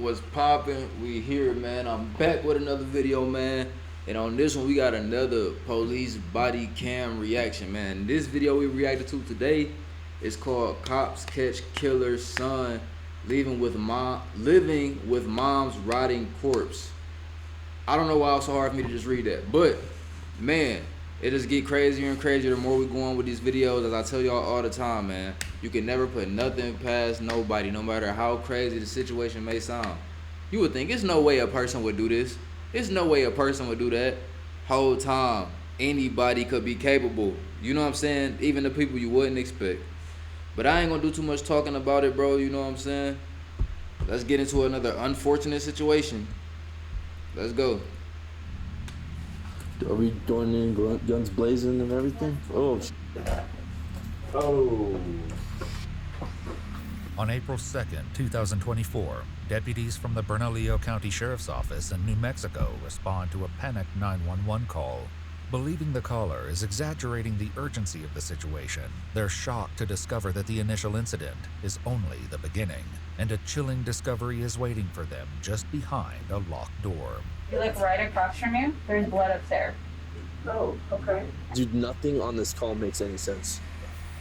What's poppin'? We here, man. I'm back with another video, man. And on this one, we got another police body cam reaction, man. This video we reacted to today is called "Cops Catch Killer's Son Living with Mom's Rotting Corpse." I don't know why it's so hard for me to just read that, but man, it just get crazier and crazier the more we go on with these videos. As I tell y'all all the time, man, you can never put nothing past nobody, no matter how crazy the situation may sound. You would think, it's no way a person would do this. It's no way a person would do that. Whole time, anybody could be capable. You know what I'm saying? Even the people you wouldn't expect. But I ain't gonna do too much talking about it, bro. You know what I'm saying? Let's get into another unfortunate situation. Let's go. Are we going in guns blazing and everything? Oh. Oh. On April 2nd, 2024, deputies from the Bernalillo County Sheriff's Office in New Mexico respond to a panicked 911 call. Believing the caller is exaggerating the urgency of the situation, they're shocked to discover that the initial incident is only the beginning, and a chilling discovery is waiting for them just behind a locked door. You look right across from you. There's blood up there. Oh, okay. Dude, nothing on this call makes any sense.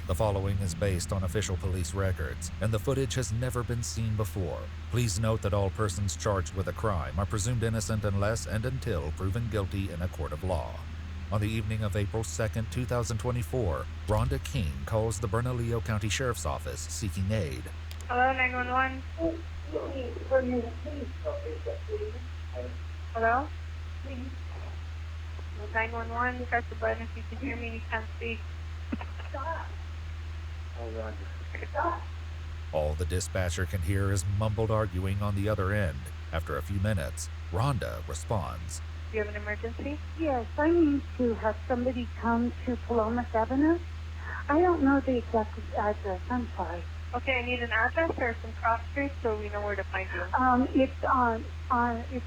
The following is based on official police records, and the footage has never been seen before. Please note that all persons charged with a crime are presumed innocent unless and until proven guilty in a court of law. On the evening of April 2nd, 2024, Rhonda King calls the Bernalillo County Sheriff's Office seeking aid. Hello, 911. Hello? 911, press the button if you can hear me and you can't speak. All the dispatcher can hear is mumbled arguing on the other end. After a few minutes, Rhonda responds. Do you have an emergency? Yes, I need to have somebody come to Palomas Avenue. I don't know the exact address. I'm sorry. Okay, I need an address or some cross streets so we know where to find you. It's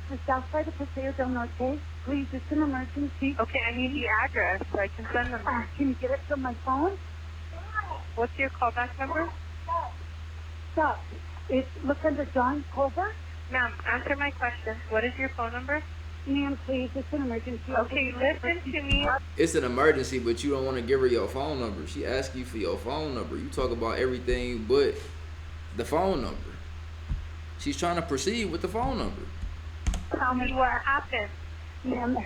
the south side of Paseo del Norte. Please, it's an emergency. Okay, I need the address so I can send them. Can you get it from my phone? What's your callback number? Stop. Look under John Colbert. Ma'am, answer my question. What is your phone number? Ma'am, please, it's an emergency. Okay, listen to me. It's an emergency, but you don't want to give her your phone number. She asks you for your phone number. You talk about everything but the phone number. She's trying to proceed with the phone number. Tell me what happened. Ma'am,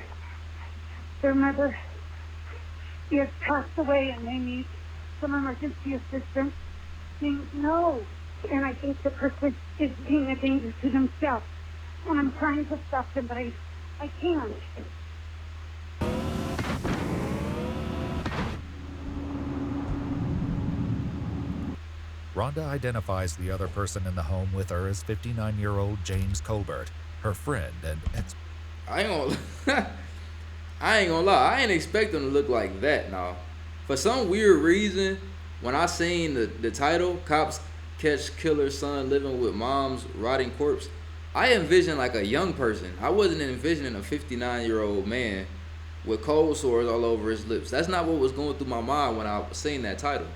their mother is passed away and they need some emergency assistance. No. And I think the person is being a danger to themselves. And I'm trying to stop them, but I can't. Rhonda identifies the other person in the home with her as 59-year-old James Colbert, her friend and ex. I ain't gonna lie. I ain't expect them to look like that now. For some weird reason, when I seen the title, Cops Catch Killer's Son Living with Mom's Rotting Corpse, I envisioned like a young person. I wasn't envisioning a 59-year-old man with cold sores all over his lips. That's not what was going through my mind when I seen that title.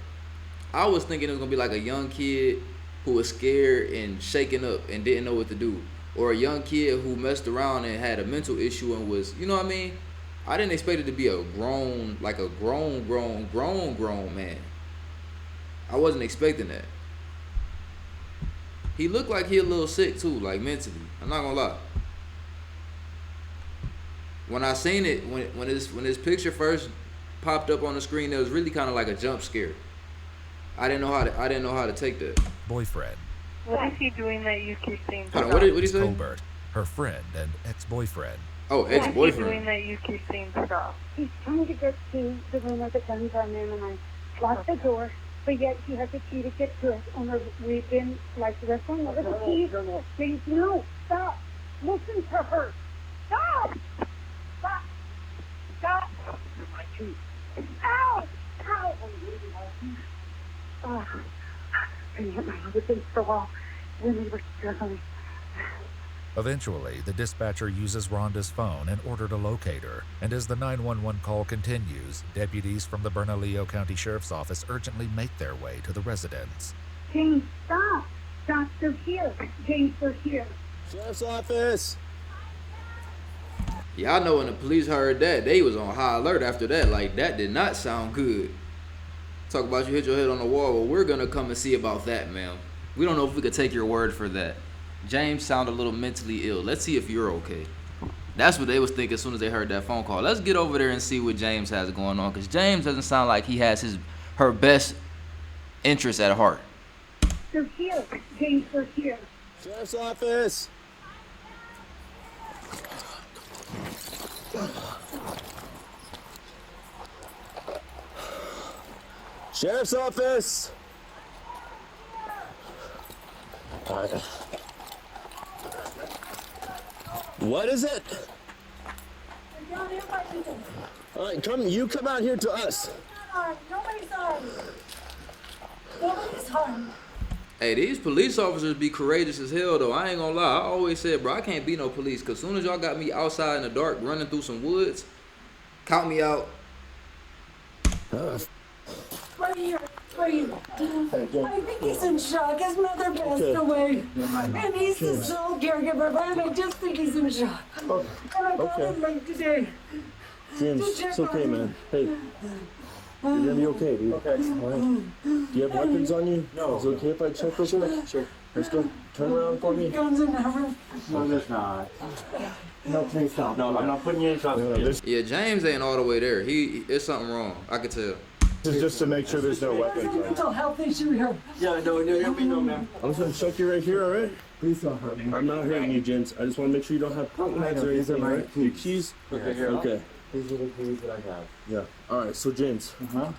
I was thinking it was gonna be like a young kid who was scared and shaken up and didn't know what to do, or a young kid who messed around and had a mental issue and was, you know what I mean? I didn't expect it to be a grown man. I wasn't expecting that. He looked like he a little sick too, like mentally. I'm not gonna lie. When I seen it, when this picture first popped up on the screen, it was really kind of like a jump scare. I didn't know how to take that. Boyfriend. What is he doing that you keep seeing? Hold on, what did he say? Colbert, her friend and ex-boyfriend. Oh, ex-boyfriend. What is he doing that you keep seeing stop? He's trying to get to the room where the guns are in, and I locked the door, but yet he has a key to get to it. And we've been like wrestling over the key. Please, no, stop. Listen to her. Stop. Stop. Stop. Ow. Ow. Oh, I hit my head against the wall when we were struggling. Eventually, the dispatcher uses Rhonda's phone in order to locate her, and as the 911 call continues, deputies from the Bernalillo County Sheriff's Office urgently make their way to the residence. James, stop! Stop, they're here. James, they're here. Sheriff's office. Yeah, I know when the police heard that, they was on high alert after that. Like, that did not sound good. Talk about you hit your head on the wall. Well, we're gonna come and see about that, ma'am. We don't know if we could take your word for that. James sounded a little mentally ill. Let's see if you're okay. That's what they was thinking as soon as they heard that phone call. Let's get over there and see what James has going on, because James doesn't sound like he has her best interest at heart. They're here. James, they're here. Sheriff's office. Sheriff's office. What is it? All right, you come out here to us. Nobody's armed. Nobody's harmed. Hey, these police officers be courageous as hell, though. I ain't gonna lie. I always said, bro, I can't be no police, because soon as y'all got me outside in the dark running through some woods, count me out. Right here. I think he's in shock. His mother passed away. And he's the sole caregiver, but I just think he's in shock. And I called him late today. James, it's okay, man. Hey, you're gonna be okay, dude. Okay. All right. Do you have weapons on you? No. Is it okay if I check real quick? Sure. Let's go. Turn around for me. Guns in the room. No, there's not. No, please stop. No, I'm not putting you in custody. Yeah, James ain't all the way there. There's something wrong. I could tell. This is just to make sure there's no weapons. There's a mental health issue here. Yeah, no, ma'am. I'm just gonna check you right here, all right? Please don't hurt me. I'm not hurting you, gents. I just want to make sure you don't have pads or anything, right? Your keys? Okay, here. Okay. These are the keys that I have. Yeah. All right. So, James. Can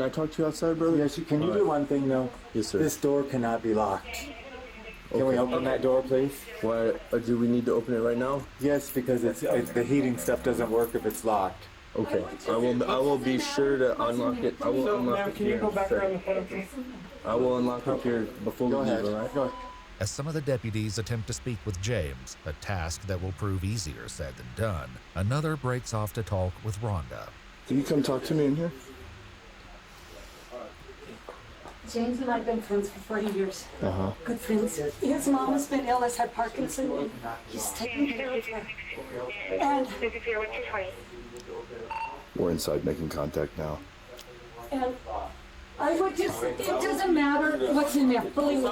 I talk to you outside, brother? Yes, can you do one thing though? Yes, sir. This door cannot be locked. Can we open that door, please? Why? Do we need to open it right now? Yes, because it's the heating stuff doesn't work if it's locked. Okay. I will be sure to unlock it. I will unlock it Can you here. go back around the front, please? I will unlock it here before we Go leave, ahead. all right? Go ahead. As some of the deputies attempt to speak with James, a task that will prove easier said than done, another breaks off to talk with Rhonda. Can you come talk to me in here? James and I have been friends for 40 years. Uh-huh. Good friends. His mom has been ill, has had Parkinson's. He's taking care of her. And We're inside making contact now. And I would just, it doesn't matter what's in there. Believe me.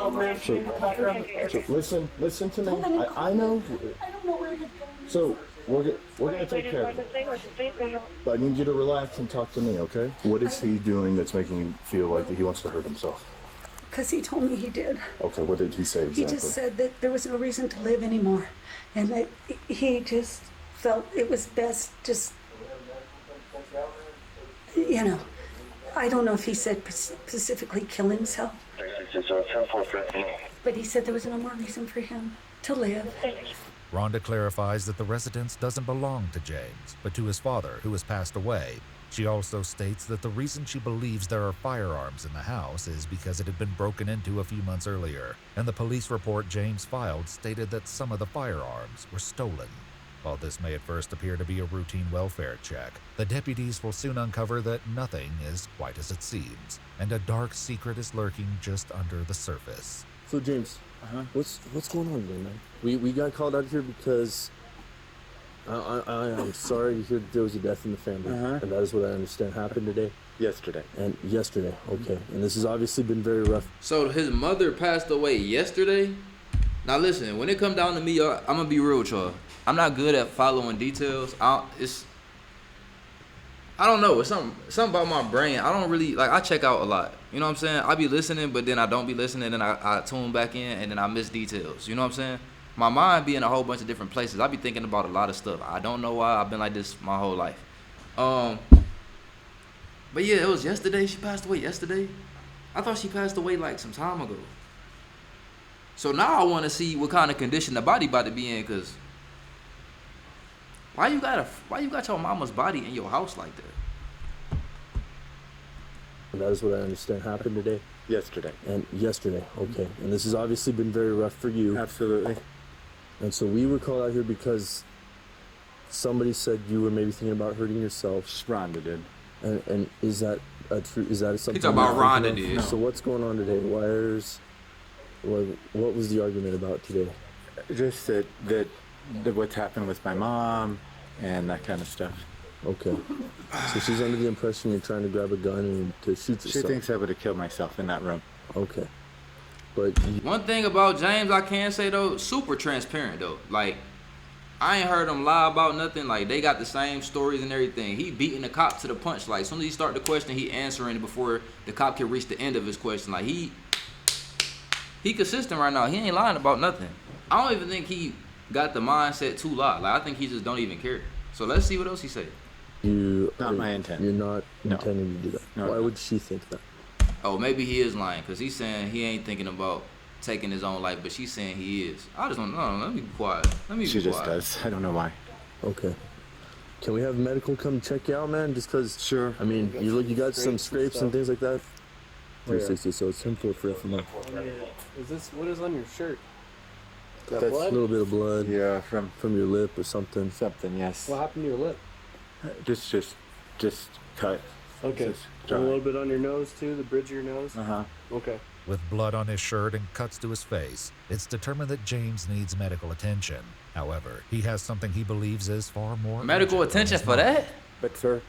So listen to me. I know. I don't know where you're going. So we're gonna take care of it. But I need you to relax and talk to me, okay? What is he doing that's making you feel like that he wants to hurt himself? Because he told me he did. Okay, what did he say exactly? He just said that there was no reason to live anymore. And that he just felt it was best just, you know, I don't know if he said specifically kill himself. But he said there was no more reason for him to live. Rhonda clarifies that the residence doesn't belong to James, but to his father, who has passed away. She also states that the reason she believes there are firearms in the house is because it had been broken into a few months earlier, and the police report James filed stated that some of the firearms were stolen. While this may at first appear to be a routine welfare check, the deputies will soon uncover that nothing is quite as it seems, and a dark secret is lurking just under the surface. So James, what's going on today, man? We got called out here because I am sorry to hear that there was a death in the family, and that is what I understand happened today. Yesterday. And yesterday, okay. And this has obviously been very rough. So his mother passed away yesterday? Now listen, when it come down to me, y'all, I'm gonna be real with y'all. I'm not good at following details. I don't know. It's something about my brain. I don't really, I check out a lot. You know what I'm saying? I be listening, but then I don't be listening, and I tune back in, and then I miss details. You know what I'm saying? My mind be in a whole bunch of different places. I be thinking about a lot of stuff. I don't know why. I've been like this my whole life. But yeah, it was yesterday. She passed away yesterday. I thought she passed away some time ago. So now I want to see what kind of condition the body about to be in, cause why you got your mama's body in your house like that? And that is what I understand happened today. Yesterday. And yesterday, okay. And this has obviously been very rough for you. Absolutely. And so we were called out here because somebody said you were maybe thinking about hurting yourself. Rhonda did. And is that true? Is that something? He talking about Rhonda did. So what's going on today? What was the argument about today? Just that what's happened with my mom and that kind of stuff. Okay. So she's under the impression you're trying to grab a gun and to shoot yourself. She thinks I would have killed myself in that room. Okay. But one thing about James I can say though, super transparent though. Like, I ain't heard him lie about nothing. Like, they got the same stories and everything. He beating the cop to the punch. Like, as soon as he start the question, he answering it before the cop can reach the end of his question. Like, he consistent right now. He ain't lying about nothing. I don't even think he got the mindset to lie. Like, I think he just don't even care. So let's see what else he say. Not my intent. You're not intending to do that. No, Why no. would she think that? Oh, maybe he is lying because he's saying he ain't thinking about taking his own life, but she's saying he is. I just don't know. Let me be quiet. She just does. I don't know why. Okay. Can we have medical come check you out, man? Just because. Sure. I mean, you got some scrapes and things like that. 360. So it's him for FML. What is on your shirt? That's a little bit of blood. Yeah, from your lip or something. Something, yes. What happened to your lip? Just cut. Okay. Just And a little bit on your nose too, the bridge of your nose. Okay. With blood on his shirt and cuts to his face, it's determined that James needs medical attention. However, he has something he believes is far more medical urgent than attention his for mom. that? But sir,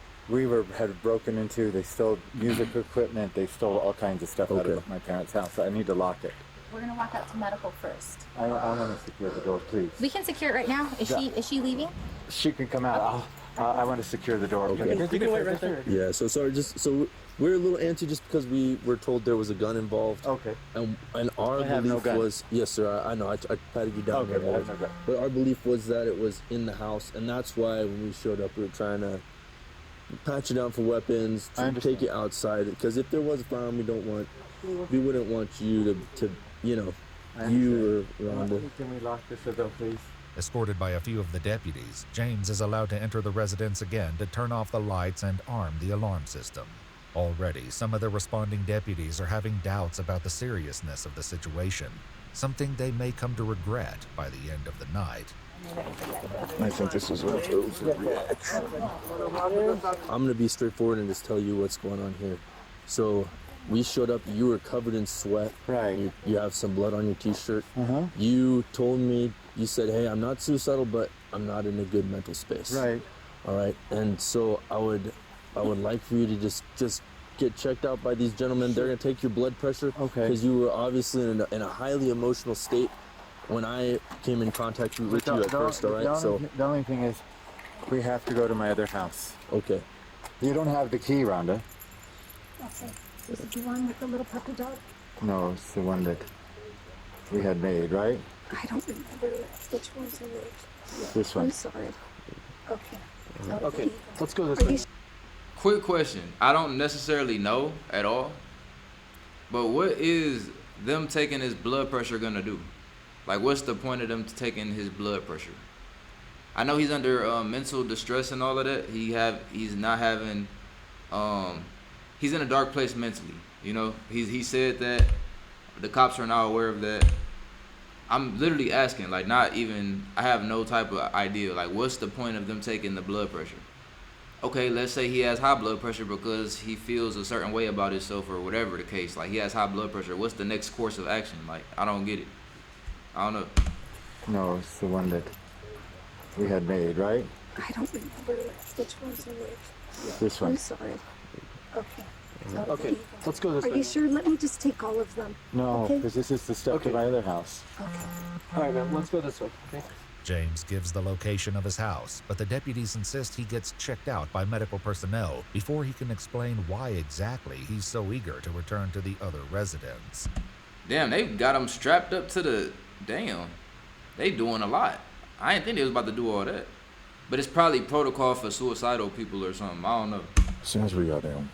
had broken into. They stole music equipment. They stole all kinds of stuff out of my parents' house. So I need to lock it. We're gonna walk out to medical first. I want to secure the door, please. We can secure it right now. Is she leaving? She can come out. I want to secure the door. Okay. You can wait right there. Yeah. So sorry. We're a little antsy just because we were told there was a gun involved. Okay. And our I have no belief gun. was yes, sir. I know. I patted you down. Okay, I have no gun. But our belief was that it was in the house, and that's why when we showed up, we were trying to patch you down for weapons, I understand. take it outside. Because if there was a firearm, we wouldn't want you to you or Rhonda. Can we lock this door, please? Escorted by a few of the deputies, James is allowed to enter the residence again to turn off the lights and arm the alarm system. Already, some of the responding deputies are having doubts about the seriousness of the situation, something they may come to regret by the end of the night. I think this is an overreaction. I'm gonna be straightforward and just tell you what's going on here. So, we showed up. You were covered in sweat. Right. You have some blood on your t-shirt. Uh-huh. You told me. You said, "Hey, I'm not suicidal, but I'm not in a good mental space." Right. All right. And so I would like for you to just get checked out by these gentlemen. They're gonna take your blood pressure. Okay. Because you were obviously in a highly emotional state when I came in contact with you at first. All right. So the only thing is, we have to go to my other house. okay. You don't have the key, Rhonda. Okay. Is it the one with the little puppy dog? No, it's the one that we had made, right? I don't remember which one's in it. This I'm one. sorry. Okay. Okay. Let's go this way. Quick question. I don't necessarily know at all, but what is them taking his blood pressure gonna do? Like, what's the point of them taking his blood pressure? I know he's under mental distress and all of that. He's not having, he's in a dark place mentally. You know, he said that. The cops are now aware of that. I'm literally asking, like, not even, I have no type of idea. Like, what's the point of them taking the blood pressure? Okay, let's say he has high blood pressure because he feels a certain way about himself or whatever the case. Like, he has high blood pressure. What's the next course of action? Like, I don't get it. I don't know. No, it's the one that we had made, right? I don't remember which one's in it. This one. I'm sorry. Okay. Okay. Let's go this Are way. you sure? Let me just take all of them. No, Okay. because this is the stuff to Okay. my other house. All right, man. Let's go this way. Okay. James gives the location of his house, but the deputies insist he gets checked out by medical personnel before he can explain why exactly he's so eager to return to the other residence. Damn, they got him strapped up to the, damn. They doing a lot. I didn't think they was about to do all that. But it's probably protocol for suicidal people or something. I don't know. As soon as we got in,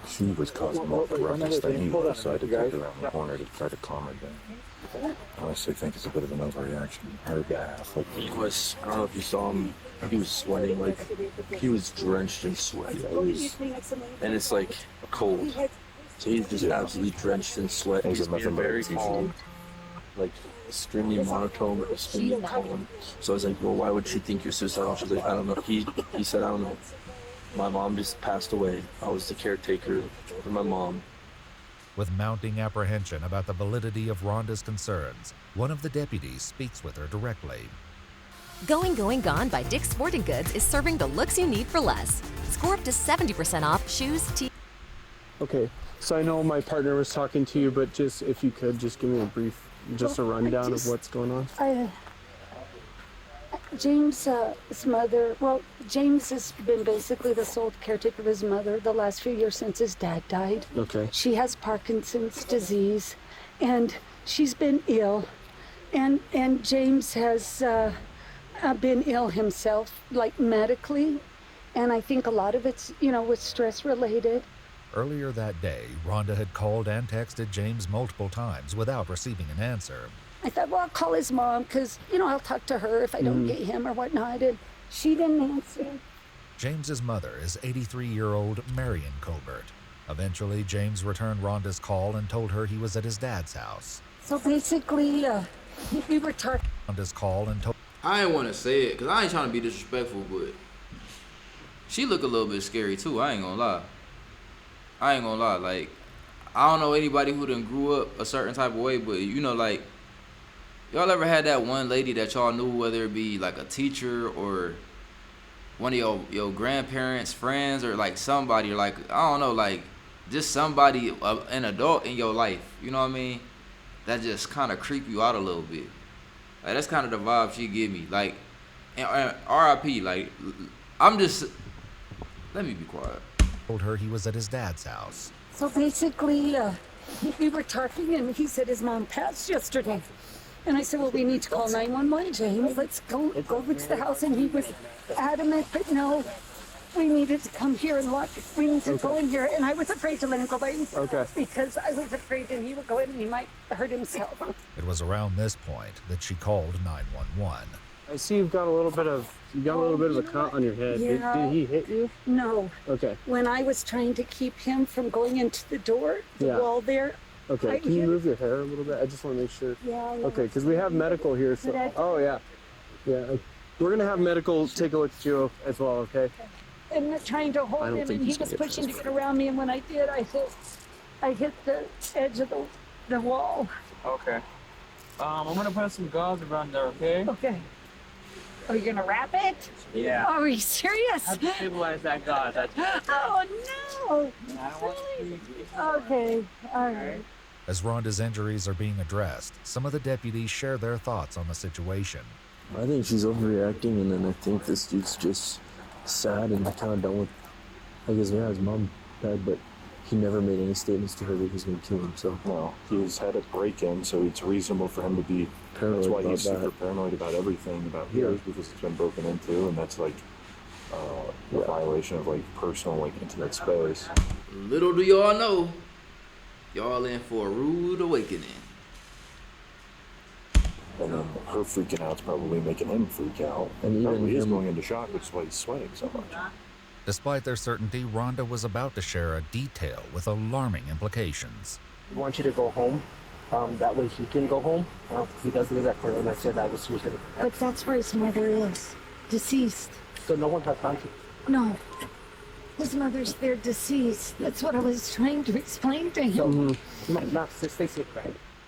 she was causing more of a ruckus than he decided to take her around the corner to try to calm her down. I honestly think it's a bit of an overreaction on her behalf. Like, He was, I don't know if you saw him, he was sweating, like, he was drenched in sweat. And it's like cold. So he's just absolutely drenched in sweat. Those He's are nothing being but very excuses. calm, like extremely monotone, but extremely calm. So I was like, well, why would she think you're suicidal? She's like, I don't know. He said, I don't know. My mom just passed away. I was the caretaker for my mom. With mounting apprehension about the validity of Rhonda's concerns, one of the deputies speaks with her directly. Going Gone by Dick's Sporting Goods is serving the looks you need for less. Score up to 70% off shoes, Okay, so I know my partner was talking to you, but just if you could just give me a brief, a rundown of what's going on. James's mother, James has been basically the sole caretaker of his mother the last few years since his dad died. Okay. She has Parkinson's disease, and she's been ill, and James has been ill himself, like medically, and I think a lot of it's, was stress related. Earlier that day, Rhonda had called and texted James multiple times without receiving an answer. I thought, well, I'll call his mom because, I'll talk to her if I don't get him or whatnot. And she didn't answer. James's mother is 83-year-old Marion Colbert. Eventually, James returned Rhonda's call and told her he was at his dad's house. So basically, we were talking. Rhonda's call and told. I ain't want to say it because I ain't trying to be disrespectful, but she look a little bit scary too. I ain't gonna lie. Like, I don't know anybody who done grew up a certain type of way, but like, y'all ever had that one lady that y'all knew, whether it be like a teacher or one of your grandparents' friends or like somebody, or like, I don't know, like just somebody, an adult in your life, you know what I mean? That just kind of creep you out a little bit. Like, that's kind of the vibe she give me. Like, and RIP, like, I'm just, let me be quiet. Told her he was at his dad's house. So basically, we were talking and he said his mom passed yesterday. And I said, well, we need to call 911, James. Let's go reach the house. And he was adamant, but no, we needed to come here and lock. We need to go in here. And I was afraid to let him go by himself. Okay. Because I was afraid that he would go in and he might hurt himself. It was around this point that she called 911. I see you've got a little bit of a cut on your head. Yeah. Did he hit you? No. Okay. When I was trying to keep him from going into the door, the wall there. Okay. Can you move your hair a little bit? I just want to make sure. Yeah. Okay, because we have medical here. So. Oh yeah. Yeah. We're gonna have medical take a look at you as well. Okay. And trying to hold him, and he was pushing to get around me. And when I did, I hit the edge of the wall. Okay. I'm gonna put some gauze around there. Okay. Okay. Are you gonna wrap it? Yeah. Are you serious? I have to stabilize that gauze. Oh no! Really? Okay. All right. As Rhonda's injuries are being addressed, some of the deputies share their thoughts on the situation. I think she's overreacting, and then I think this dude's just sad and kind of done with. His mom died, but he never made any statements to her that he was going to kill himself. No, he's had a break-in, so it's reasonable for him to be paranoid. That's why he's super paranoid about everything about his, because it's been broken into, and that's like a violation of like personal, like intimate space. Little do y'all know, y'all in for a rude awakening. And then her freaking out's probably making him freak out. And even he's going into shock, which is why he's sweating so much. Despite their certainty, Rhonda was about to share a detail with alarming implications. I want you to go home. That way he can go home. He does live at Corona, so that was stupid. But that's where his mother is, deceased. So no one has contact? No. His mother's there deceased. That's what I was trying to explain to him.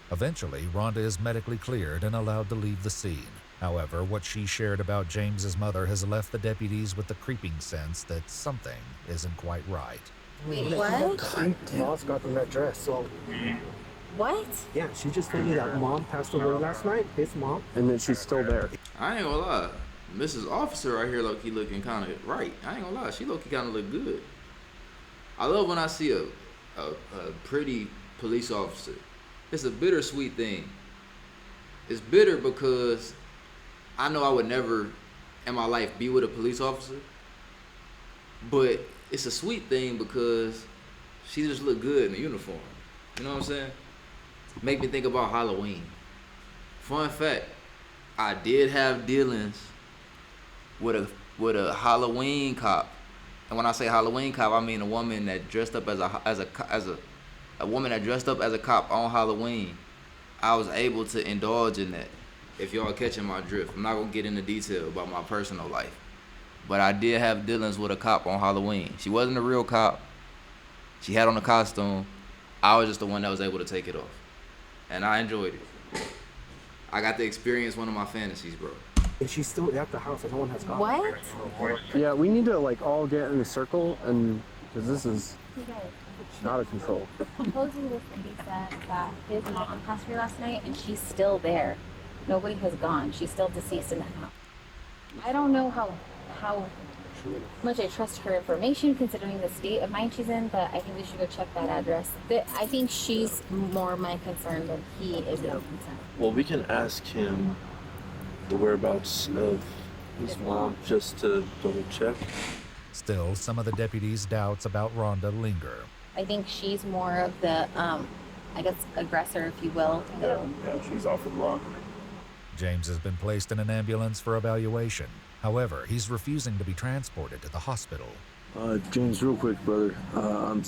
Eventually, Rhonda is medically cleared and allowed to leave the scene. However, what she shared about James's mother has left the deputies with the creeping sense that something isn't quite right. Wait, what? Mom's got the red dress, so... What? Yeah, she just told me that mom passed away last night, his mom. And then she's still there. I ain't gonna lie. Mrs. Officer right here low-key looking kind of right. I ain't gonna lie. She low-key kind of look good. I love when I see a pretty police officer. It's a bittersweet thing. It's bitter because I know I would never in my life be with a police officer. But it's a sweet thing because she just look good in the uniform. You know what I'm saying? Make me think about Halloween. Fun fact, I did have dealings with a Halloween cop. And when I say Halloween cop, I mean a woman that dressed up as a woman that dressed up as a cop on Halloween. I was able to indulge in that. If y'all catching my drift, I'm not gonna get into detail about my personal life, but I did have dealings with a cop on Halloween. She wasn't a real cop. She had on a costume, I was just the one that was able to take it off, and I enjoyed it. I got to experience one of my fantasies, bro. And she's still at the house and no one has gone. What? Yeah, we need to like all get in a circle and because this is out of control. Supposedly this lady said that his mom passed away last night and she's still there. Nobody has gone. She's still deceased in the house. I don't know how much I trust her information considering the state of mind she's in, but I think we should go check that address. I think she's more my concern than he is your concern. Well, we can ask him the whereabouts of his mom just to double check. Still, some of the deputies' doubts about Rhonda linger. I think she's more of the, I guess, aggressor, if you will. Yeah, she's off the block. James has been placed in an ambulance for evaluation. However, he's refusing to be transported to the hospital. James, real quick, brother. I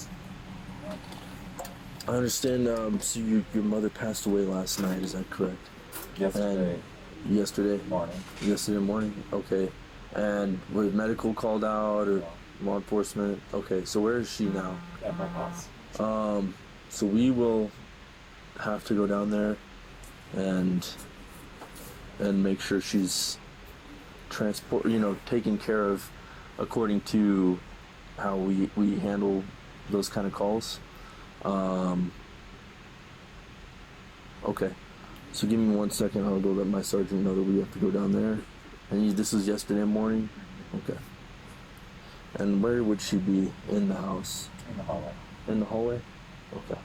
understand, so your mother passed away last night, is that correct? Yesterday. And yesterday? Morning. Yesterday morning? Okay. And was medical called out or law enforcement? Okay, so where is she now? At my house. So we will have to go down there and make sure she's taken care of according to how we handle those kind of calls. Okay, so give me 1 second. I'll go let my sergeant know that we have to go down there. And this was yesterday morning? Okay. And where would she be in the house? In the hallway. In the hallway? Okay.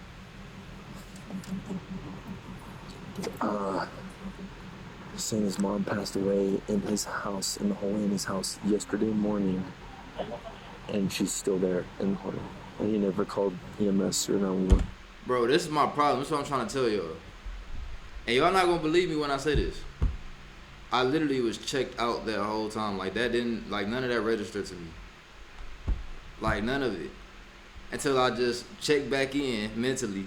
Saying his mom passed away in his house, in the hallway in his house yesterday morning, and she's still there in the hallway. And he never called EMS or 911. Bro, this is my problem. This is what I'm trying to tell y'all. And y'all not gonna believe me when I say this. I literally was checked out that whole time. Like that didn't, like none of that registered to me. Like none of it. Until I just checked back in mentally.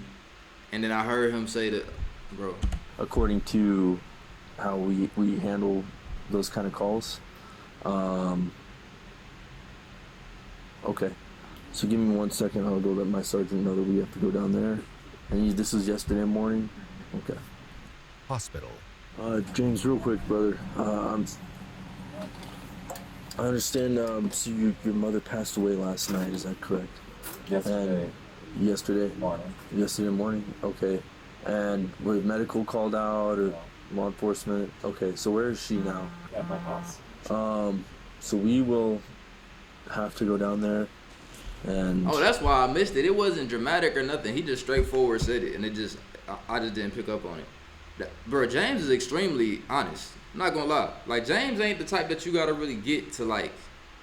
And then I heard him say that, bro. According to how we handle those kind of calls. Okay. So give me 1 second. I'll go let my sergeant know that we have to go down there. And this was yesterday morning? Okay. Hospital. James, real quick, brother. I understand, so your mother passed away last night, is that correct? Yesterday. And yesterday? Morning. Yesterday morning? Okay. And was medical called out or law enforcement? Okay, so where is she now? At my house. So we will have to go down there and... Oh, that's why I missed it. It wasn't dramatic or nothing. He just straightforward said it, and I just didn't pick up on it. Bro, James is extremely honest. I'm not gonna lie. Like, James ain't the type that you gotta really get to, like,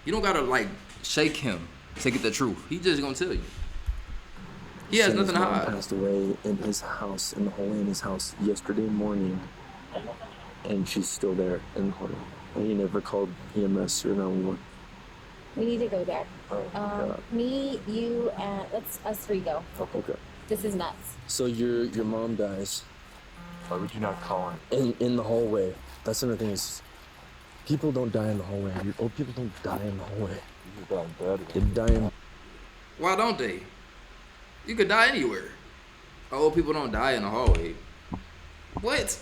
you don't gotta, like, shake him to get the truth. He just gonna tell you. He has nothing to hide. Passed away in his house, in the hallway in his house yesterday morning, and she's still there in the hallway. And he never called EMS or 911. We need to go there. Oh, me, you, and let's us three go. Okay. This is nuts. So your mom dies. Why would you not call him? In the hallway. That's another thing is, people don't die in the hallway. Old people don't die in the hallway. You die in bed. They die in... Why don't they? You could die anywhere. Old people don't die in the hallway. What?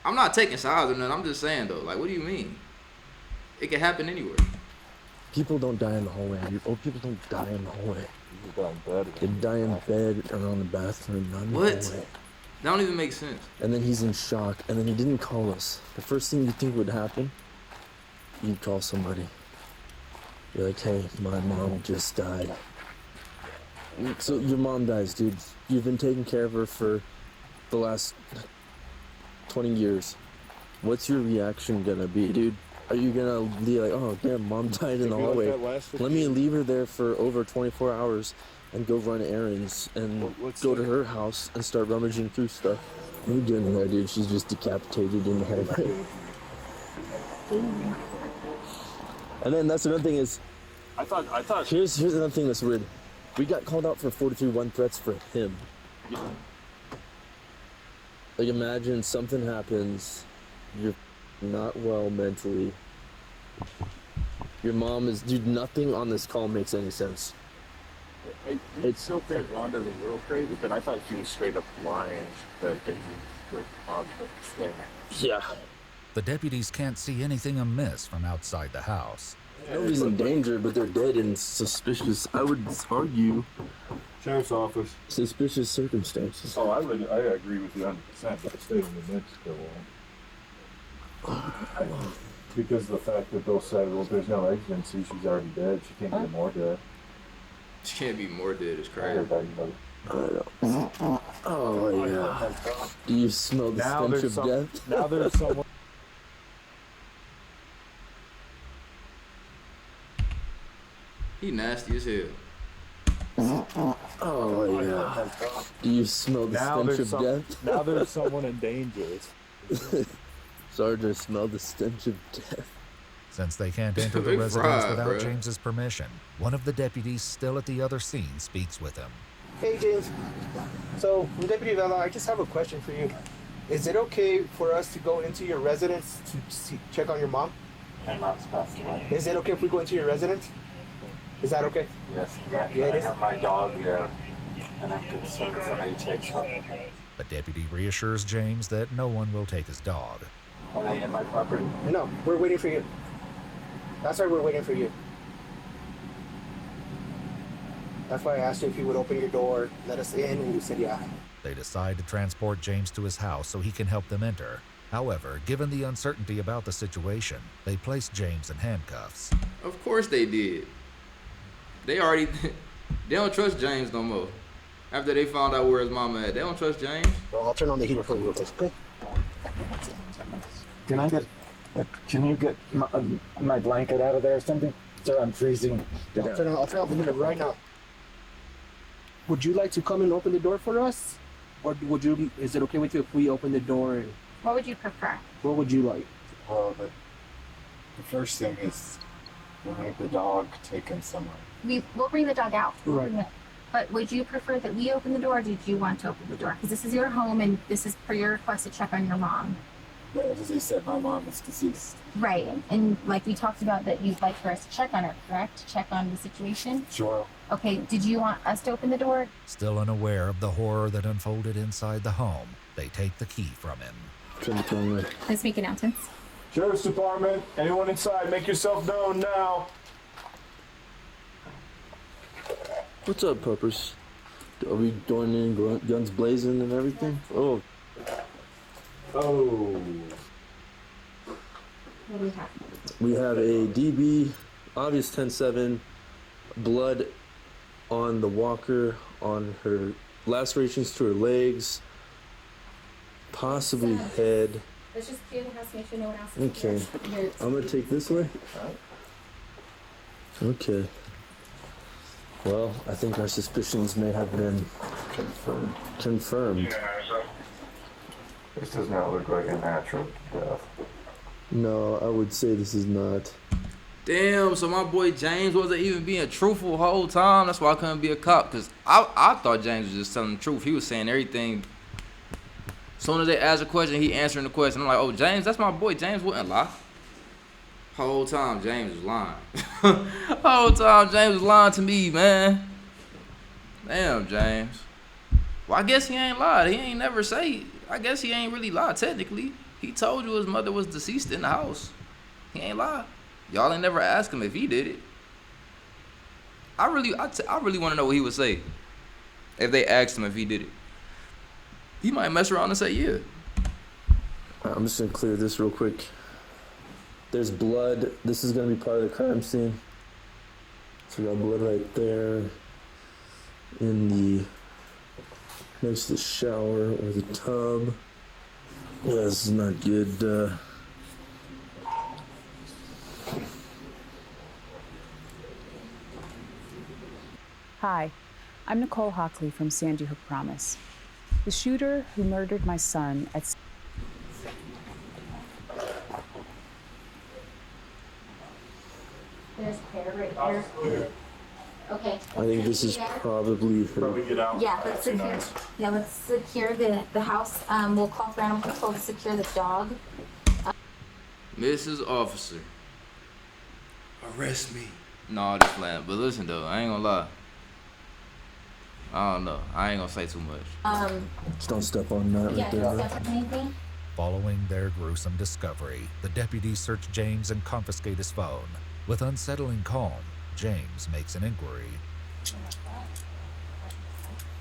I'm not taking sides or nothing. I'm just saying, though. Like, what do you mean? It can happen anywhere. People don't die in the hallway. Old people don't die in the hallway. You die in bed. They die in bed or on the bathroom, not in the What? hallway. That don't even make sense. And then he's in shock, and then he didn't call us. The first thing you think would happen, you'd call somebody. You're like, hey, my mom just died. So your mom dies, dude. You've been taking care of her for the last 20 years. What's your reaction gonna be, dude? Are you gonna be like, oh, damn, mom died in the hallway. Let me leave her there for over 24 hours and go run errands and go to her house and start rummaging through stuff. What are you doing there, dude? She's just decapitated in the hallway. And then that's another thing is, I thought. Here's another thing that's weird. We got called out for 431 threats for him. Like, imagine something happens, you're not well mentally. Your mom is, dude, nothing on this call makes any sense. It's still think Rhonda was a little crazy, but I thought she was straight up lying that they were on the thing. Yeah. The deputies can't see anything amiss from outside the house. Nobody's in danger, but they're dead in suspicious, I would argue, Sheriff's office. suspicious circumstances. Oh, I agree with you 100%. But stay in New Mexico because of the fact that they'll say, well, there's no exigency, she's already dead, she can't get more dead. She can't be more dead. It's crazy. Oh yeah. Do you smell the stench of death? Now there's someone. He nasty as hell. Oh yeah. Do you smell the stench of death? Now there's someone in danger. Sergeant, smell the stench of death. Since they can't enter the Big residence fry, without bro. James's permission, one of the deputies still at the other scene speaks with him. Hey James, so I'm Deputy Vela. I just have a question for you. Is it okay for us to go into your residence to check on your mom? My mom's passed away. Is it okay if we go into your residence? Is that okay? Yes, Yeah, it is. I have my dog here, and I'm concerned if somebody takes her. The deputy reassures James that no one will take his dog. Are they in my property? No, we're waiting for you. That's why we're waiting for you. That's why I asked you if you would open your door, let us in, and you said yeah. They decide to transport James to his house so he can help them enter. However, given the uncertainty about the situation, they place James in handcuffs. Of course they did. They already, they don't trust James no more. After they found out where his mama at, they don't trust James. Well, I'll turn on the heater for you real quick, okay? Can you get my blanket out of there or something? Sir, I'm freezing. I'll turn on the heater right now. Would you like to come and open the door for us? Or is it okay with you if we open the door? And What would you prefer? what would you like? Well, the first thing is we need the dog taken somewhere. We'll bring the dog out. Right. But would you prefer that we open the door, or did you want to open the door? Because this is your home, and this is for your request to check on your mom. But as he said, my mom is deceased. Right. And like we talked about, that you'd like for us to check on her, correct? Check on the situation? Sure. Okay, did you want us to open the door? Still unaware of the horror that unfolded inside the home, they take the key from him. Let's make announcements. Sheriff's Department, anyone inside, make yourself known now. What's up, puppers? Are we going in guns blazing and everything? Oh. Oh. What do we have? We have a DB, obvious 10-7, blood on the walker, on her lacerations to her legs, possibly head. Let's just clear the house, make sure no one else Okay. I'm gonna take this way. Okay. Well, I think our suspicions may have been confirmed. This does not look like a natural death. No, I would say this is not. Damn, so my boy James wasn't even being truthful the whole time. That's why I couldn't be a cop, because I thought James was just telling the truth. He was saying everything. As soon as they asked a question, he answering the question. I'm like, oh, James, that's my boy. James wouldn't lie. Whole time, James was lying. Whole time, James was lying to me, man. Damn, James. Well, I guess he ain't lied. He ain't never say. I guess he ain't really lied, technically. He told you his mother was deceased in the house. He ain't lied. Y'all ain't never asked him if he did it. I really want to know what he would say if they asked him if he did it. He might mess around and say yeah. I'm just gonna clear this real quick. There's blood. This is gonna be part of the crime scene. So we got blood right there in the next to the shower or the tub. Yeah, this is not good. Hi, I'm Nicole Hockley from Sandy Hook Promise. The shooter who murdered my son at... There's hair right here. Okay. I think this is probably her. Yeah, let's secure the house. We'll call for animal control to secure the dog. Mrs. Officer, arrest me. No, just playing. But listen though, I ain't gonna lie. I don't know. I ain't gonna say too much. Just don't step on that right there. Step on anything? Following their gruesome discovery, the deputies search James and confiscate his phone. With unsettling calm, James makes an inquiry.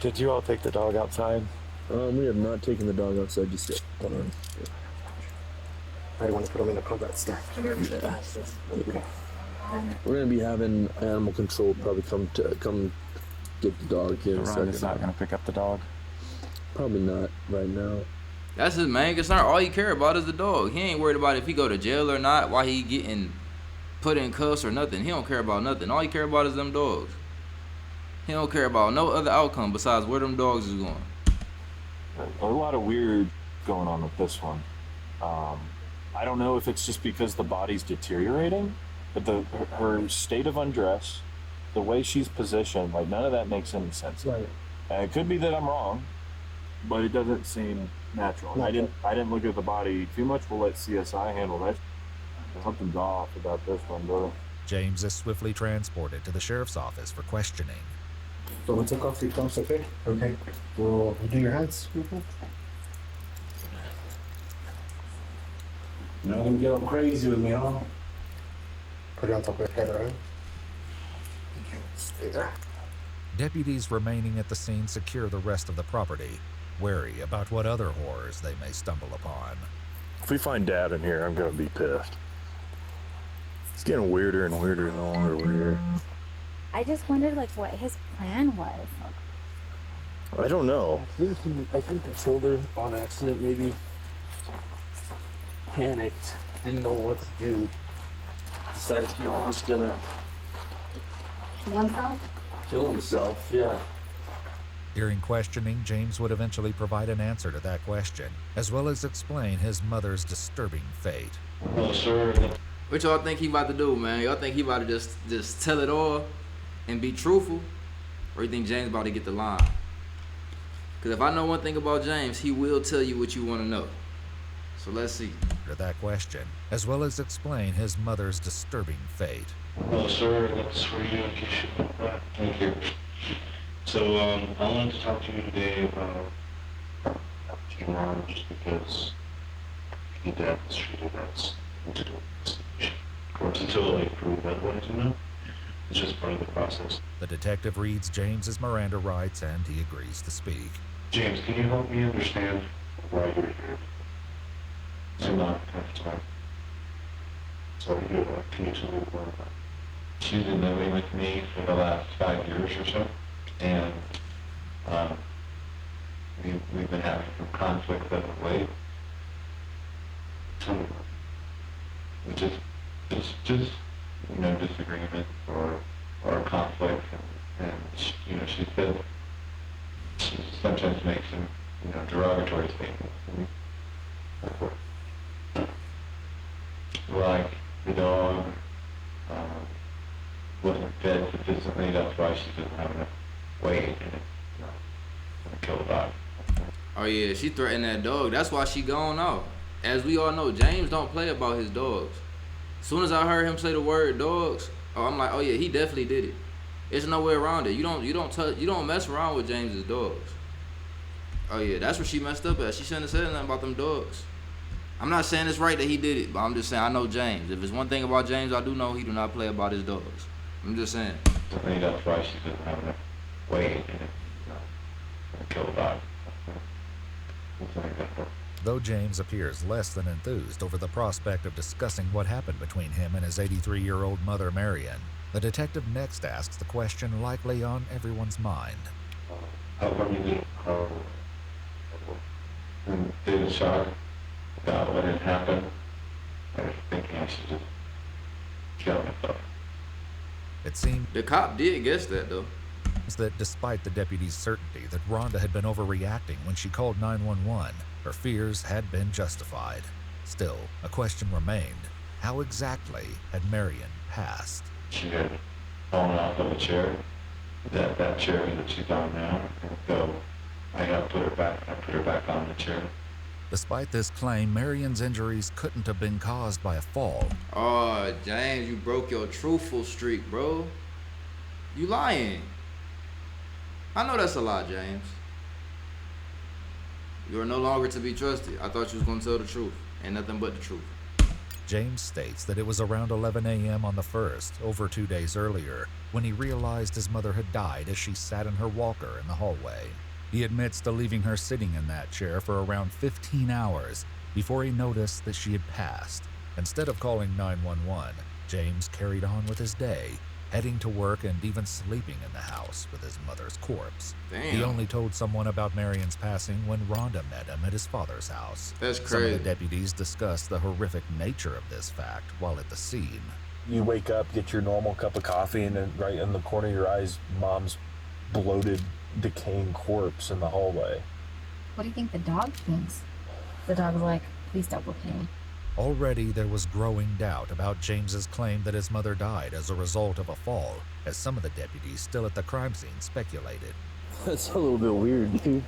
Did you all take the dog outside? We have not taken the dog outside just yet. Hold on. I want to put him in the combat stack. Yeah. We're gonna be having animal control probably come get the dog here in a second. Rhonda's not gonna pick up the dog. Probably not right now. That's his main concern. All he care about is the dog. He ain't worried about if he go to jail or not, why he getting put in cuffs or nothing. He don't care about nothing. All he care about is them dogs. He don't care about no other outcome besides where them dogs is going. A lot of weird going on with this one. I don't know if it's just because the body's deteriorating, but her state of undress, the way she's positioned, like none of that makes any sense. Right. It could be that I'm wrong, but it doesn't seem natural. I didn't look at the body too much. We'll let CSI handle that. Something's off about this one, brother. James is swiftly transported to the sheriff's office for questioning. So we'll take off the cuffs, okay? Okay. We'll do your hands, people. You're not gonna get all crazy with me, huh? Put it on top of your head, alright? Stay there. Deputies remaining at the scene secure the rest of the property, wary about what other horrors they may stumble upon. If we find Dad in here, I'm gonna be pissed. It's getting weirder and weirder the longer we're here. I just wondered, like, what his plan was. I don't know. I think the shoulder on accident, maybe panicked, didn't know what to do. Decided, I'm just gonna kill himself. Yeah. During questioning, James would eventually provide an answer to that question, as well as explain his mother's disturbing fate. Oh, sir. What y'all think he about to do, man? Y'all think he about to just tell it all and be truthful? Or you think James about to get the line? Because if I know one thing about James, he will tell you what you want to know. So let's see. To that question, as well as explain his mother's disturbing fate. Well, sir, that's for you in case you want that. Thank you. So, I wanted to talk to you today about your mom, just because your dad was treated as to do with this. Of course, until I prove otherwise, you know? It's just part of the process. The detective reads James's Miranda rights and he agrees to speak. James, can you help me understand why you're here? So not have time. So can you tell me more about it? She's been living with me for the last 5 years or so, and we've been having some conflict of late. Just you know, disagreement or conflict, and you know, she said she sometimes makes some, you know, derogatory statements to me. Like the dog wasn't fed sufficiently, that's why she doesn't have enough weight, and it's gonna kill the dog. Oh yeah, she threatened that dog. That's why she gone out. As we all know, James don't play about his dogs. As soon as I heard him say the word dogs, I'm like, oh yeah, he definitely did it. There's no way around it. You don't mess around with James's dogs. Oh yeah, that's where she messed up at. She shouldn't have said nothing about them dogs. I'm not saying it's right that he did it, but I'm just saying I know James. If it's one thing about James, I do know he do not play about his dogs. I'm just saying. I think that's why she doesn't have enough weight, and it's gonna kill the dog. Though James appears less than enthused over the prospect of discussing what happened between him and his 83-year-old mother, Marion, the detective next asks the question likely on everyone's mind. How come you didn't call and did a shot about what had happened? I was thinking I should just kill myself. It seemed the cop did guess that though. That despite the deputy's certainty that Rhonda had been overreacting when she called 911, her fears had been justified. Still, a question remained. How exactly had Marion passed? She had fallen off of a chair, that chair that she's on now, and so I put her back on the chair. Despite this claim, Marion's injuries couldn't have been caused by a fall. Oh, James, you broke your truthful streak, bro. You lying. I know that's a lie, James. You are no longer to be trusted. I thought you was gonna tell the truth, and nothing but the truth. James states that it was around 11 a.m. on the 1st, over 2 days earlier, when he realized his mother had died as she sat in her walker in the hallway. He admits to leaving her sitting in that chair for around 15 hours before he noticed that she had passed. Instead of calling 911, James carried on with his day, heading to work and even sleeping in the house with his mother's corpse. Damn. He only told someone about Marion's passing when Rhonda met him at his father's house. That's Some crazy. of the deputies discussed the horrific nature of this fact while at the scene. You wake up, get your normal cup of coffee, and then right in the corner of your eyes, mom's bloated, decaying corpse in the hallway. What do you think the dog thinks? The dog's like, please stop looking at me. Already there was growing doubt about James's claim that his mother died as a result of a fall, as some of the deputies still at the crime scene speculated. That's a little bit weird, dude.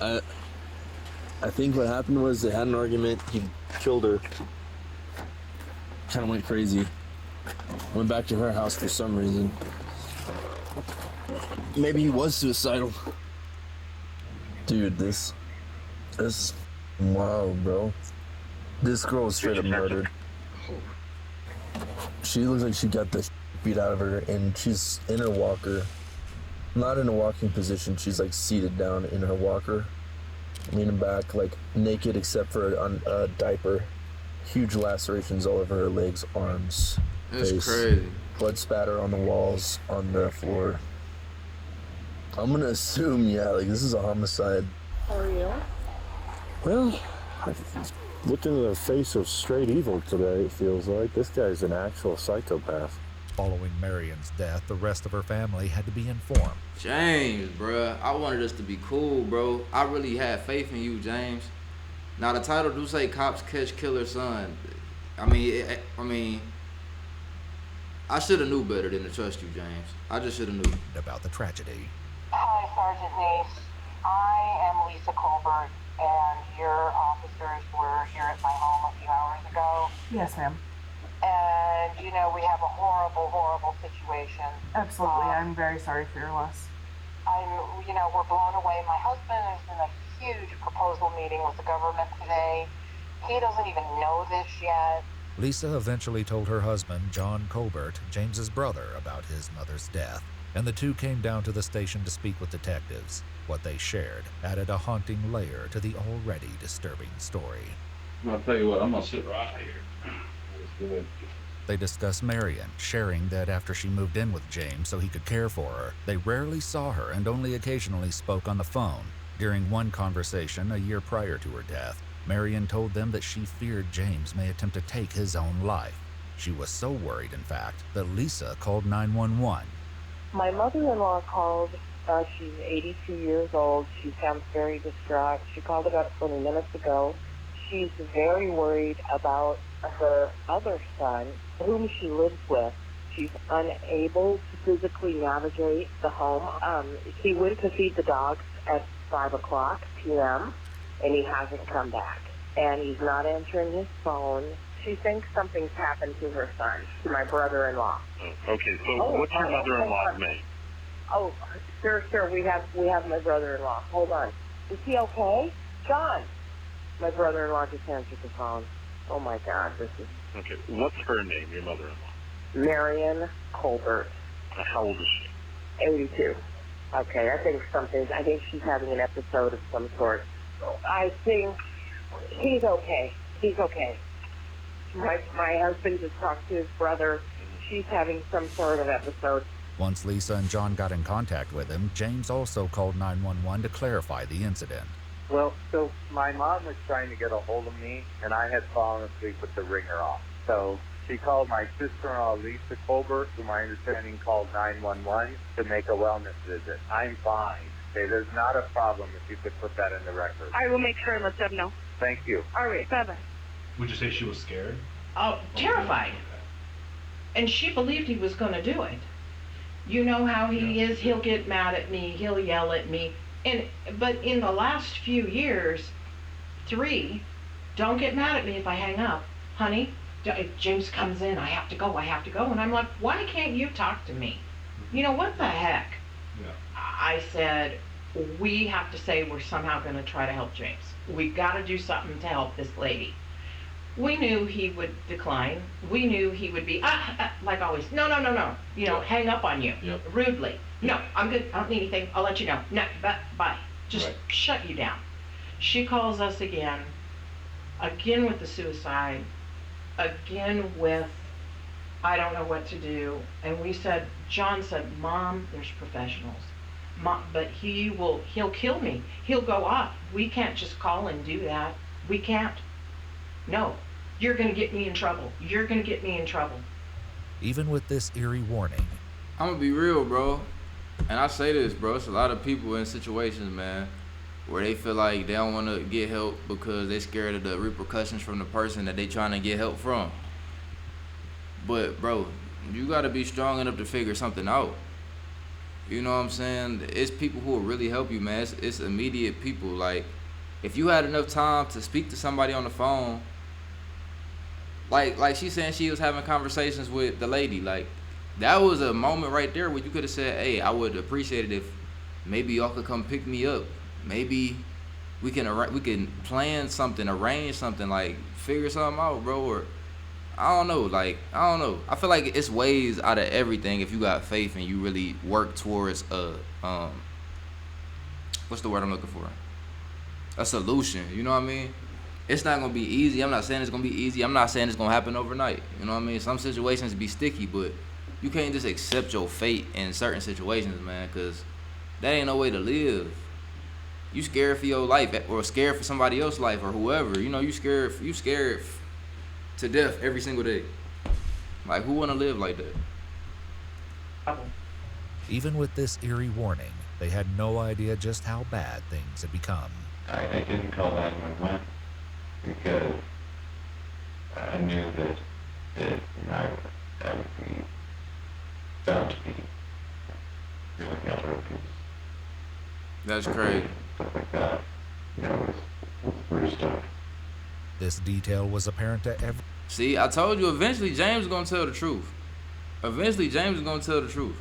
I think what happened was they had an argument. He killed her. Kind of went crazy. Went back to her house for some reason. Maybe he was suicidal. Dude, this wow, bro. This girl was straight up murdered. She looks like she got the beat out of her, and she's in her walker. Not in a walking position, she's like seated down in her walker, leaning back, like naked except for a diaper. Huge lacerations all over her legs, arms, That's face. crazy. Blood spatter on the walls, on the floor. I'm gonna assume, yeah, like this is a homicide. How are you? Well, I looked into the face of straight evil today, it feels like. This guy's an actual psychopath. Following Marion's death, the rest of her family had to be informed. James, bruh, I wanted us to be cool, bro. I really had faith in you, James. Now the title do say cops catch killer son. I mean, I should have knew better than to trust you, James. I just should have knew about the tragedy. Hi, Sergeant Nace. I am Lisa Colbert, and your officers were here at my home a few hours ago. Yes, ma'am. And, you know, we have a horrible, horrible situation. Absolutely. I'm very sorry for your loss. We're blown away. My husband is in a huge proposal meeting with the government today. He doesn't even know this yet. Lisa eventually told her husband, John Colbert, James's brother, about his mother's death, and the two came down to the station to speak with detectives. What they shared added a haunting layer to the already disturbing story. I'll tell you what, I'm gonna sit right here. That's good. They discussed Marion, sharing that after she moved in with James so he could care for her, they rarely saw her and only occasionally spoke on the phone. During one conversation a year prior to her death, Marion told them that she feared James may attempt to take his own life. She was so worried, in fact, that Lisa called 911. My mother-in-law called. She's 82 years old. She sounds very distraught. She called about 20 minutes ago. She's very worried about her other son, whom she lives with. She's unable to physically navigate the home. He went to feed the dogs at 5 o'clock p.m., and he hasn't come back. And he's not answering his phone. She thinks something's happened to her son, to my brother-in-law. Okay, so what's your mother-in-law's name? Oh, sir, we have my brother-in-law. Hold on. Is he okay? John! My brother-in-law just answered the phone. Oh my God, this is... Okay, what's her name, your mother-in-law? Marion Colbert. How old is she? 82. Okay, I think she's having an episode of some sort. I think he's okay. He's okay. My husband just talked to his brother. She's having some sort of episode. Once Lisa and John got in contact with him, James also called 911 to clarify the incident. Well, so my mom was trying to get a hold of me, and I had fallen asleep with the ringer off. So she called my sister-in-law, Lisa Colbert, who my understanding called 911 to make a wellness visit. I'm fine. Okay, there's not a problem if you could put that in the record. I will make sure and let them know. Thank you. All right, bye-bye. Would you say she was scared? Oh, terrified. And she believed he was going to do it. You know how he is. He'll get mad at me. He'll yell at me. But in the last few years, 3, don't get mad at me if I hang up. Honey, if James comes in, I have to go. And I'm like, why can't you talk to me? You know, what the heck? Yeah. I said, we have to say we're somehow going to try to help James. We got to do something to help this lady. We knew he would decline. We knew he would be, like always, no, hang up on you, rudely. No, I'm good, I don't need anything, I'll let you know. No, bye. Just shut you down. She calls us again with the suicide, again with, I don't know what to do. And we said, John said, Mom, there's professionals. Mom, but he'll kill me. He'll go off. We can't just call and do that. We can't. No, you're going to get me in trouble. You're going to get me in trouble. Even with this eerie warning, I'm going to be real, bro. And I say this, bro. It's a lot of people in situations, man, where they feel like they don't want to get help because they're scared of the repercussions from the person that they trying to get help from. But, bro, you got to be strong enough to figure something out. You know what I'm saying? It's people who will really help you, man. It's immediate people. Like, if you had enough time to speak to somebody on the phone, like she's saying she was having conversations with the lady, like, that was a moment right there where you could have said, hey, I would appreciate it if maybe y'all could come pick me up. Maybe we can plan something, arrange something, like, figure something out, bro, or I don't know. I feel like it's ways out of everything if you got faith and you really work towards what's the word I'm looking for? A solution, you know what I mean? It's not gonna be easy. I'm not saying it's gonna be easy. I'm not saying it's gonna happen overnight. You know what I mean? Some situations be sticky, but you can't just accept your fate in certain situations, man, because that ain't no way to live. You scared for your life or scared for somebody else's life or whoever. You know, you scared to death every single day. Like, who want to live like that? Even with this eerie warning, they had no idea just how bad things had become. I didn't call 911 because I knew that I would be found to be doing other abuse. That's crazy. Stuff like that. You know, it's pretty stuff. This detail was apparent to every. See, I told you, eventually James is gonna tell the truth. Eventually James is gonna tell the truth.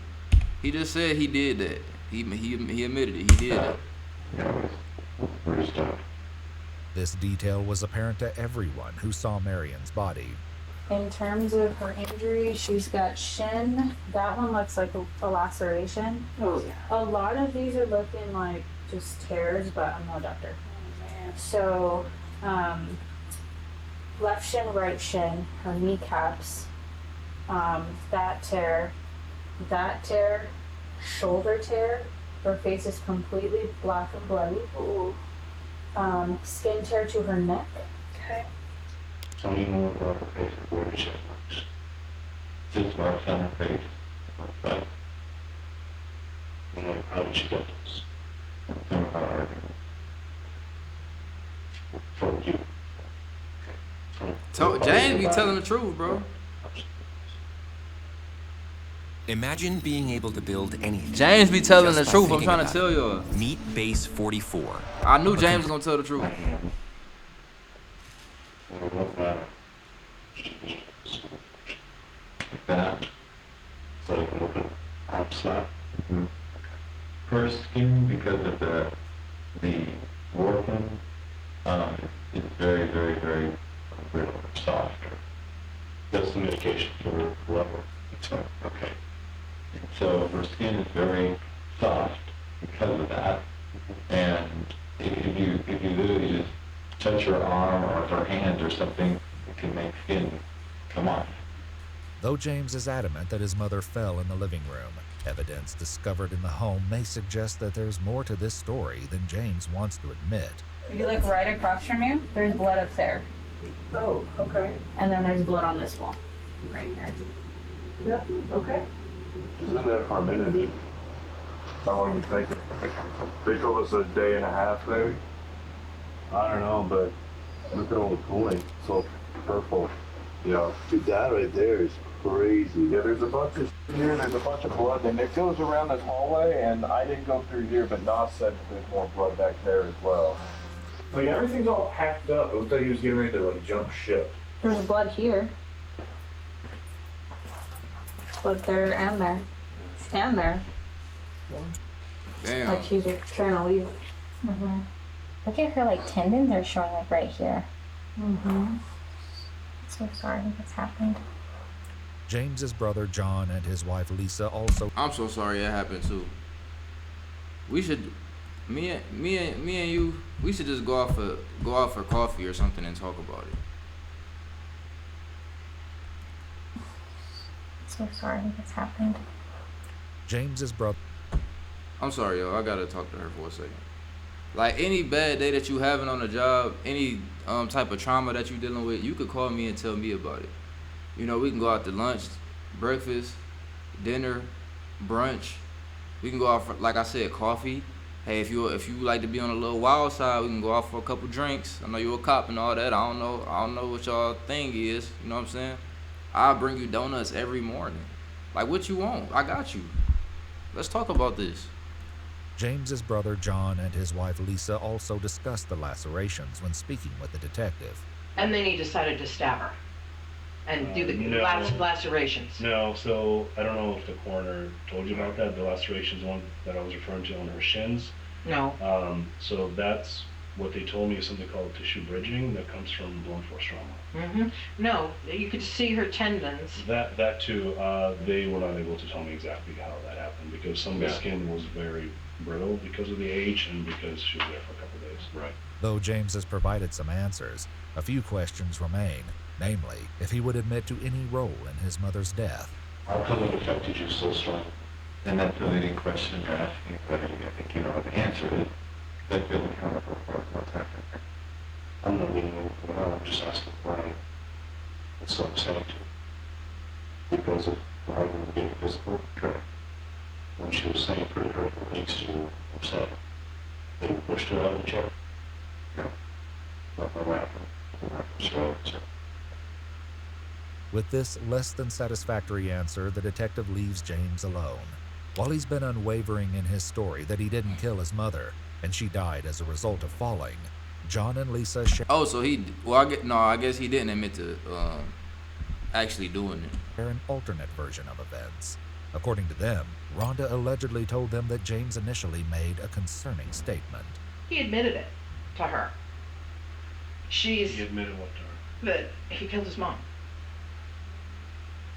He just said he did that. He admitted it. He did that. This detail was apparent to everyone who saw Marion's body. In terms of her injury, she's got shin. That one looks like a laceration. Oh, yeah. A lot of these are looking like just tears, but I'm no doctor. So, left shin, right shin, her kneecaps, that tear, shoulder tear. Her face is completely black and bloody. Skin tear to her neck. Okay. Tell me more about her face and where she looks. 6 marks on her face. But how did she get this? From her argument. From you. James be telling the truth, bro. Imagine being able to build anything. James be telling just the by truth. I'm thinking trying to about tell it. y'all. Meet Base 44. I knew James was gonna tell the truth. Like that. So you can open up slap. Her skin, because of the warping, is very, very, very brittle, softer. That's the medication for her level. So, okay. So her skin is very soft because of that. And if you literally just touch her arm or her hand or something, it can make skin come off. Though James is adamant that his mother fell in the living room, evidence discovered in the home may suggest that there's more to this story than James wants to admit. If you look right across from you, there's blood up there. Oh, okay. And then there's blood on this wall. Right here. Yep, okay. Isn't that our minute? How long you think? They told us a day and a half, maybe. I don't know, but look at all the cooling. It's all purple. Yeah. Dude, that right there is crazy. Yeah, there's a bunch of here. There's a bunch of blood, and it goes around this hallway. And I didn't go through here, but Nas said there's more blood back there as well. Like everything's all packed up. It looked like he was getting ready to like jump ship. There's blood here. Blood there and there. And there. Damn. Like she's trying to leave. Mm-hmm. Look at her, like, tendons are showing, like, right here. Mm-hmm. So sorry that's happened. James's brother John and his wife Lisa also. I'm so sorry that happened too. We should, me and you, we should just go out for coffee or something and talk about it. So sorry that's happened. James's brother. I'm sorry, yo. I gotta talk to her for a second. Like any bad day that you having on the job, any type of trauma that you dealing with, you could call me and tell me about it. You know, we can go out to lunch, breakfast, dinner, brunch. We can go out for, like I said, coffee. Hey, if you like to be on a little wild side, we can go out for a couple drinks. I know you're a cop and all that. I don't know what y'all thing is. You know what I'm saying? I'll bring you donuts every morning. Like what you want, I got you. Let's talk about this. James's brother John and his wife Lisa also discussed the lacerations when speaking with the detective. And then he decided to stab her and do the lacerations. No, so I don't know if the coroner told you about that. The lacerations one that I was referring to on her shins. No. So that's what they told me is something called tissue bridging that comes from blunt force trauma. Mm-hmm. No, you could see her tendons. That too, they were not able to tell me exactly how that happened because some of the skin was very brittle because of the age and because she was there for a couple of days. Right. Though James has provided some answers, a few questions remain, namely, if he would admit to any role in his mother's death. How come it affected you so strongly? And that's the leading question you're asking, whether you think you know how to answer it. That feeling accountable for what's happening. I'm not meaning anything at all. I'm just asking why it's so upsetting to you. Because of the argument being physical? Correct. When she was saying pretty hurtful things to you, upset. That you pushed her out of the chair? No. Not my wife. So. With this less than satisfactory answer, the detective leaves James alone. While he's been unwavering in his story that he didn't kill his mother, and she died as a result of falling, John and Lisa share. Oh, so I guess he didn't admit to actually doing it. An alternate version of events. According to them, Rhonda allegedly told them that James initially made a concerning statement. He admitted it to her. He admitted what to her? That he killed his mom.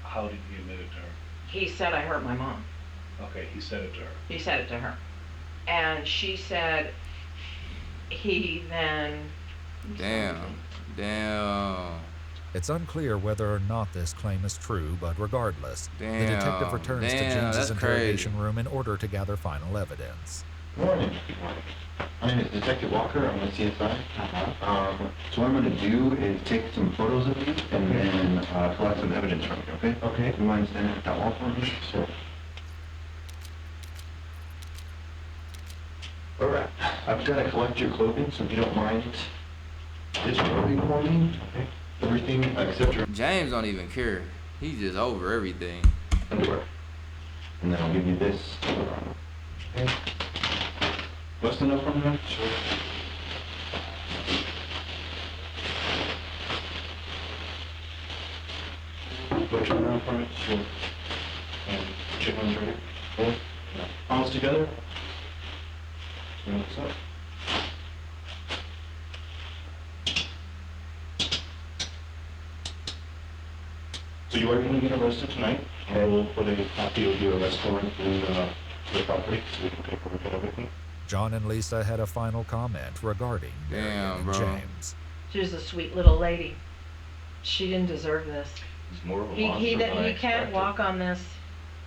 How did he admit it to her? He said, I hurt my mom. Okay, he said it to her. He said it to her. And she said he then... Damn. It's unclear whether or not this claim is true, but regardless, the detective returns to James's interrogation room in order to gather final evidence. Good morning. My name is Detective Walker. I'm with CSI. So what I'm going to do is take some photos of you and then collect some evidence from you, okay? Okay. Do you mind standing at that wall for me? Sure. Alright. I've got to collect your clothing, so if you don't mind disrobing for me, okay? Everything except your James don't even care. He's just over everything. underwear. And then I'll give you this. Okay. What's enough from that? Sure. Put your arm from it. Sure. And chickens ready. Okay. Palms together. Bring this up. So you are going to get arrested tonight, and we'll put a copy of your arrest warrant in the property so we can take a look at everything. John and Lisa had a final comment regarding Marion and James. She was a sweet little lady. She didn't deserve this. He's more of a He can't walk on this.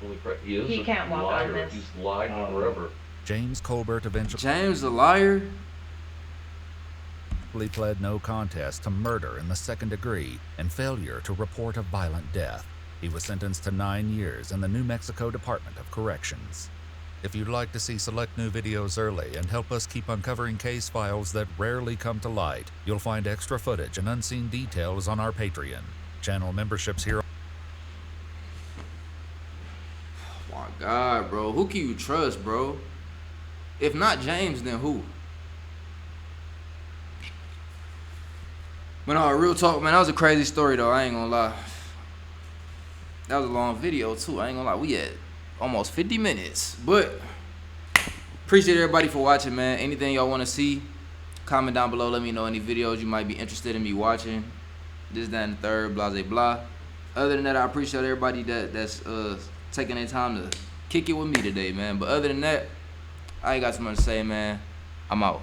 Holy crap, he is He can't walk on this. He's lied forever. James Colbert eventually... James a liar? Pled no contest to murder in the second degree and failure to report a violent death. He was sentenced to 9 years in the New Mexico Department of Corrections. If you'd like to see select new videos early and help us keep uncovering case files that rarely come to light, you'll find extra footage and unseen details on our Patreon. Channel memberships here. Oh my God, bro. Who can you trust, bro? If not James, then who? But no, real talk, man, that was a crazy story, though. I ain't gonna lie. That was a long video, too. I ain't gonna lie. We had almost 50 minutes. But Appreciate everybody for watching, man. Anything y'all want to see, comment down below. Let me know any videos you might be interested in me watching. This, that, and the third, blah, blah, blah. Other than that, I appreciate everybody that's taking their time to kick it with me today, man. But other than that, I ain't got too much to say, man. I'm out.